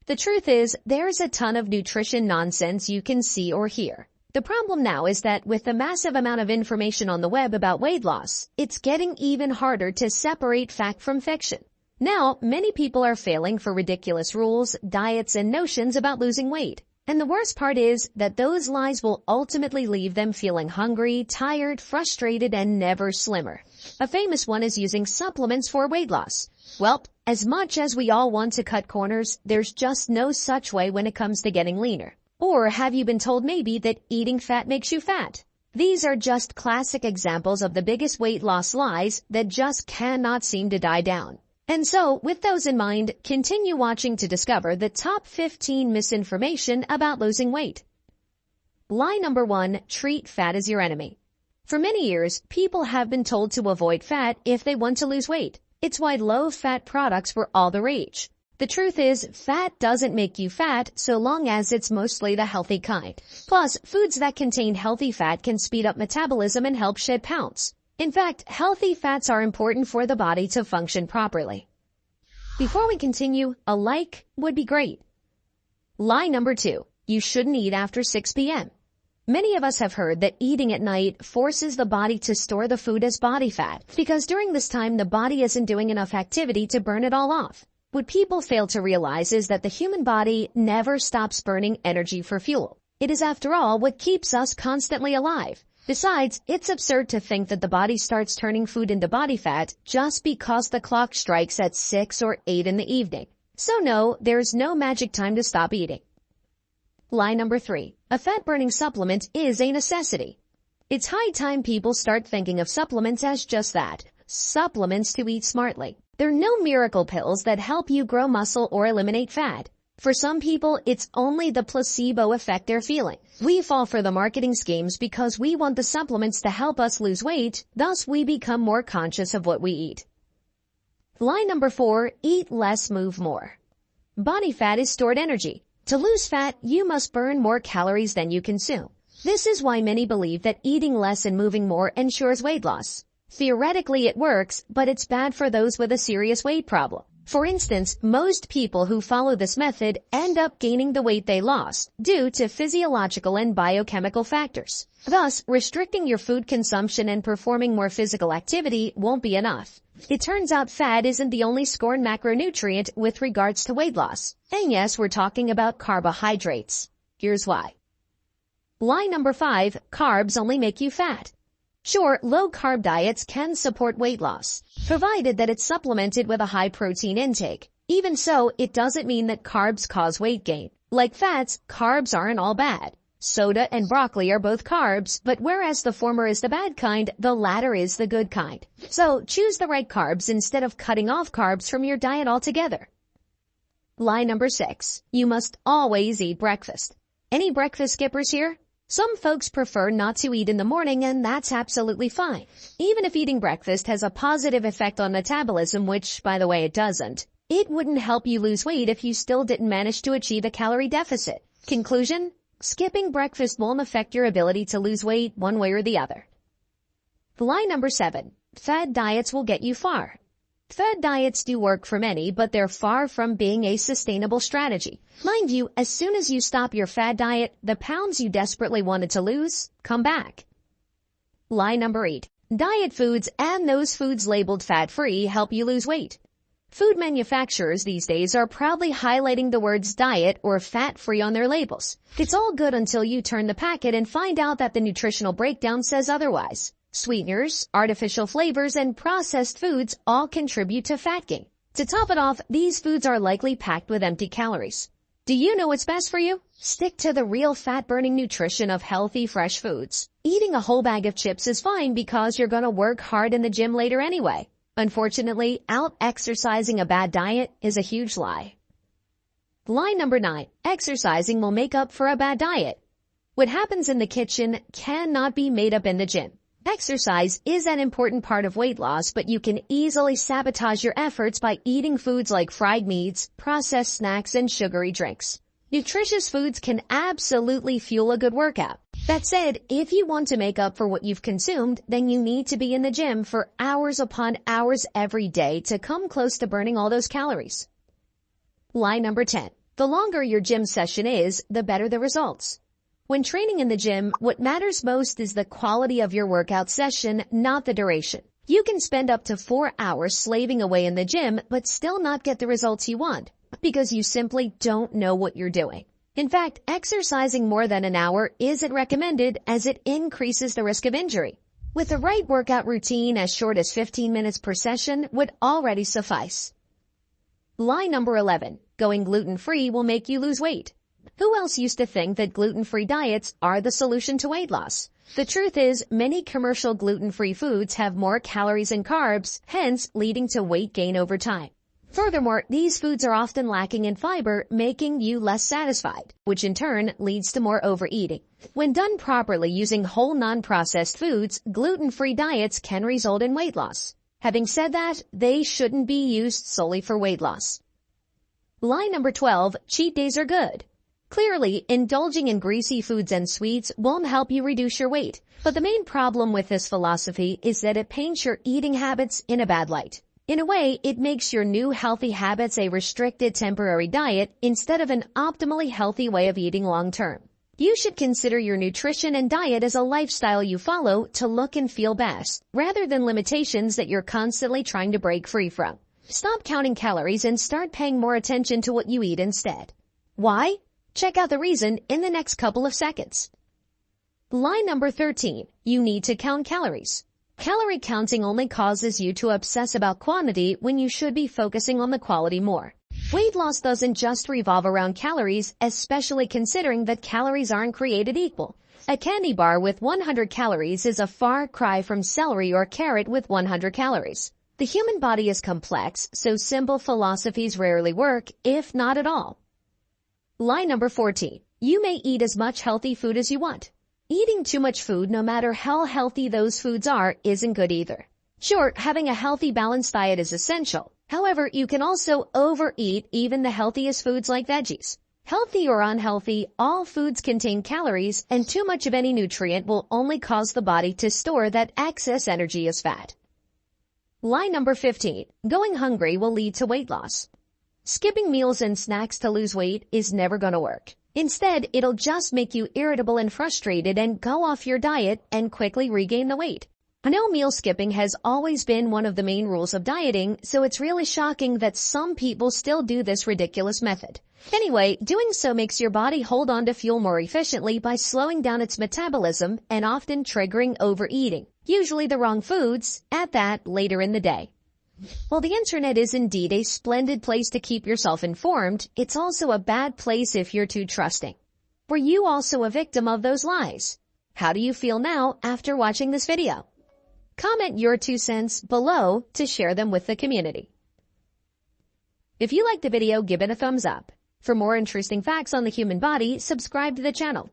The truth is, there's a ton of nutrition nonsense you can see or hear. The problem now is that with the massive amount of information on the web about weight loss, it's getting even harder to separate fact from fiction. Now, many people are failing for ridiculous rules, diets, and notions about losing weight. And the worst part is that those lies will ultimately leave them feeling hungry, tired, frustrated, and never slimmer. A famous one is using supplements for weight loss. Well, as much as we all want to cut corners, there's just no such way when it comes to getting leaner. Or have you been told maybe that eating fat makes you fat? These are just classic examples of the biggest weight loss lies that just cannot seem to die down. And so, with those in mind, continue watching to discover the top 15 misinformation about losing weight. Lie number 1, treat fat as your enemy. For many years, people have been told to avoid fat if they want to lose weight. It's why low-fat products were all the rage. The truth is, fat doesn't make you fat so long as it's mostly the healthy kind. Plus, foods that contain healthy fat can speed up metabolism and help shed pounds. In fact, healthy fats are important for the body to function properly. Before we continue, a like would be great. Lie number 2, you shouldn't eat after 6 p.m. Many of us have heard that eating at night forces the body to store the food as body fat because during this time the body isn't doing enough activity to burn it all off. What people fail to realize is that the human body never stops burning energy for fuel. It is, after all, what keeps us constantly alive. Besides, it's absurd to think that the body starts turning food into body fat just because the clock strikes at 6 or 8 in the evening. So no, there's no magic time to stop eating. Lie number 3, a fat-burning supplement is a necessity. It's high time people start thinking of supplements as just that, supplements to eat smartly. There are no miracle pills that help you grow muscle or eliminate fat. For some people, it's only the placebo effect they're feeling. We fall for the marketing schemes because we want the supplements to help us lose weight, thus we become more conscious of what we eat. Lie number 4, eat less, move more. Body fat is stored energy. To lose fat, you must burn more calories than you consume. This is why many believe that eating less and moving more ensures weight loss. Theoretically, it works, but it's bad for those with a serious weight problem. For instance, most people who follow this method end up gaining the weight they lost due to physiological and biochemical factors. Thus, restricting your food consumption and performing more physical activity won't be enough. It turns out fat isn't the only scorned macronutrient with regards to weight loss. And yes, we're talking about carbohydrates. Here's why. Lie number 5, carbs only make you fat. Sure, low-carb diets can support weight loss, provided that it's supplemented with a high-protein intake. Even so, it doesn't mean that carbs cause weight gain. Like fats, carbs aren't all bad. Soda and broccoli are both carbs, but whereas the former is the bad kind, the latter is the good kind. So, choose the right carbs instead of cutting off carbs from your diet altogether. Lie number 6, you must always eat breakfast. Any breakfast skippers here? Some folks prefer not to eat in the morning, and that's absolutely fine. Even if eating breakfast has a positive effect on metabolism, which, by the way, it doesn't, it wouldn't help you lose weight if you still didn't manage to achieve a calorie deficit. Conclusion? Skipping breakfast won't affect your ability to lose weight one way or the other. Lie number 7, fad diets will get you far. Fad diets do work for many, but they're far from being a sustainable strategy. Mind you, as soon as you stop your fad diet, the pounds you desperately wanted to lose come back. Lie number 8. Diet foods and those foods labeled fat-free help you lose weight. Food manufacturers these days are proudly highlighting the words diet or fat-free on their labels. It's all good until you turn the packet and find out that the nutritional breakdown says otherwise. Sweeteners, artificial flavors, and processed foods all contribute to fat gain. To top it off, these foods are likely packed with empty calories. Do you know what's best for you? Stick to the real fat-burning nutrition of healthy, fresh foods. Eating a whole bag of chips is fine because you're gonna work hard in the gym later anyway. Unfortunately, out-exercising a bad diet is a huge lie. Lie number 9. Exercising will make up for a bad diet. What happens in the kitchen cannot be made up in the gym. Exercise is an important part of weight loss, but you can easily sabotage your efforts by eating foods like fried meats, processed snacks, and sugary drinks. Nutritious foods can absolutely fuel a good workout. That said, if you want to make up for what you've consumed, then you need to be in the gym for hours upon hours every day to come close to burning all those calories. Lie number 10. The longer your gym session is, the better the results. When training in the gym, what matters most is the quality of your workout session, not the duration. You can spend up to 4 hours slaving away in the gym, but still not get the results you want, because you simply don't know what you're doing. In fact, exercising more than an hour isn't recommended as it increases the risk of injury. With the right workout routine as short as 15 minutes per session would already suffice. Lie number 11. Going gluten-free will make you lose weight. Who else used to think that gluten-free diets are the solution to weight loss? The truth is, many commercial gluten-free foods have more calories and carbs, hence leading to weight gain over time. Furthermore, these foods are often lacking in fiber, making you less satisfied, which in turn leads to more overeating. When done properly using whole non-processed foods, gluten-free diets can result in weight loss. Having said that, they shouldn't be used solely for weight loss. Lie number 12, cheat days are good. Clearly, indulging in greasy foods and sweets won't help you reduce your weight, but the main problem with this philosophy is that it paints your eating habits in a bad light. In a way, it makes your new healthy habits a restricted temporary diet instead of an optimally healthy way of eating long term. You should consider your nutrition and diet as a lifestyle you follow to look and feel best, rather than limitations that you're constantly trying to break free from. Stop counting calories and start paying more attention to what you eat instead. Why? Check out the reason in the next couple of seconds. Lie number 13. You need to count calories. Calorie counting only causes you to obsess about quantity when you should be focusing on the quality more. Weight loss doesn't just revolve around calories, especially considering that calories aren't created equal. A candy bar with 100 calories is a far cry from celery or carrot with 100 calories. The human body is complex, so simple philosophies rarely work, if not at all. Lie number 14. You may eat as much healthy food as you want. Eating too much food, no matter how healthy those foods are, isn't good either. Sure, having a healthy balanced diet is essential. However, you can also overeat even the healthiest foods like veggies. Healthy or unhealthy, all foods contain calories, and too much of any nutrient will only cause the body to store that excess energy as fat. Lie number 15. Going hungry will lead to weight loss. Skipping meals and snacks to lose weight is never going to work. Instead, it'll just make you irritable and frustrated and go off your diet and quickly regain the weight. I know meal skipping has always been one of the main rules of dieting, so it's really shocking that some people still do this ridiculous method. Anyway, doing so makes your body hold on to fuel more efficiently by slowing down its metabolism and often triggering overeating, usually the wrong foods, at that later in the day. While the internet is indeed a splendid place to keep yourself informed, it's also a bad place if you're too trusting. Were you also a victim of those lies? How do you feel now after watching this video? Comment your 2 cents below to share them with the community. If you liked the video, give it a thumbs up. For more interesting facts on the human body, subscribe to the channel.